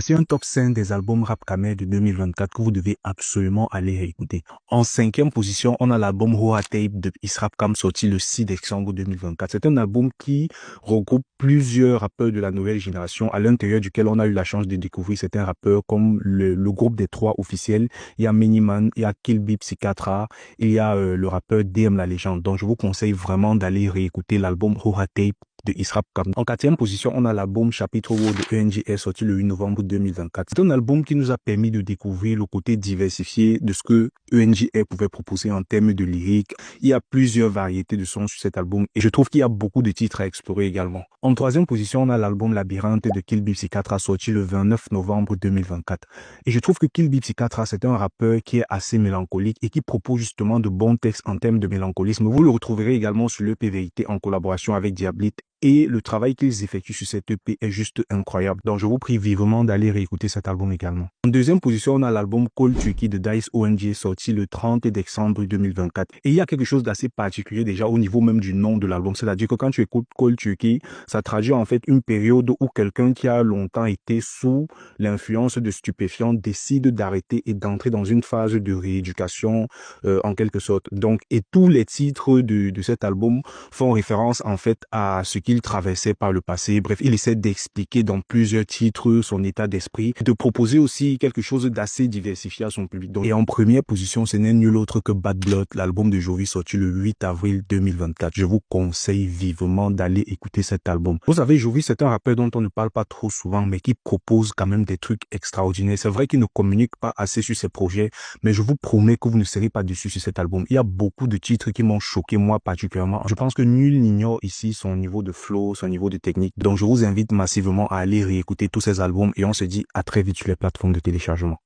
C'est un top 5 des albums rap camé de 2024 que vous devez absolument aller réécouter. En cinquième position, on a l'album Hoa Tape de Israp Kam sorti le 6 décembre 2024. C'est un album qui regroupe plusieurs rappeurs de la nouvelle génération à l'intérieur duquel on a eu la chance de découvrir certains rappeurs comme le groupe des trois officiels. Il y a Miniman, il y a Kill Bill Psychiatra, il y a le rappeur DM La Légende. Donc je vous conseille vraiment d'aller réécouter l'album Hoa Tape de Israp Kam. En quatrième position, on a l'album Chapitre Wo de ENJS sorti le 8 novembre 2024. C'est un album qui nous a permis de découvrir le côté diversifié de ce que ENJS pouvait proposer en termes de lyrique. Il y a plusieurs variétés de sons sur cet album et je trouve qu'il y a beaucoup de titres à explorer également. En troisième position, on a l'album Labyrinthe de Kill Bill Psychiatra sorti le 29 novembre 2024. Et je trouve que Kill Bill Psychiatra, c'est un rappeur qui est assez mélancolique et qui propose justement de bons textes en termes de mélancolisme. Vous le retrouverez également sur l'EP Vérité en collaboration avec Diablite. Et le travail qu'ils effectuent sur cette EP est juste incroyable. Donc, je vous prie vivement d'aller réécouter cet album également. En deuxième position, on a l'album Cold Turkey de Dice ONG sorti le 30 décembre 2024. Et il y a quelque chose d'assez particulier déjà au niveau même du nom de l'album. C'est-à-dire que quand tu écoutes Cold Turkey, ça traduit en fait une période où quelqu'un qui a longtemps été sous l'influence de stupéfiants décide d'arrêter et d'entrer dans une phase de rééducation en quelque sorte. Donc, et tous les titres de cet album font référence en fait à ce qu'il traversait par le passé. Bref, il essaie d'expliquer dans plusieurs titres son état d'esprit, de proposer aussi quelque chose d'assez diversifié à son public. Donc, et en première position, ce n'est nul autre que Bad Blood, l'album de Jovi sorti le 8 avril 2024. Je vous conseille vivement d'aller écouter cet album. Vous savez, Jovi, c'est un rappeur dont on ne parle pas trop souvent, mais qui propose quand même des trucs extraordinaires. C'est vrai qu'il ne communique pas assez sur ses projets, mais je vous promets que vous ne serez pas déçus sur cet album. Il y a beaucoup de titres qui m'ont choqué, moi particulièrement. Je pense que nul n'ignore ici son niveau de flow, son niveau de technique. Donc je vous invite massivement à aller réécouter tous ces albums et on se dit à très vite sur les plateformes de téléchargement.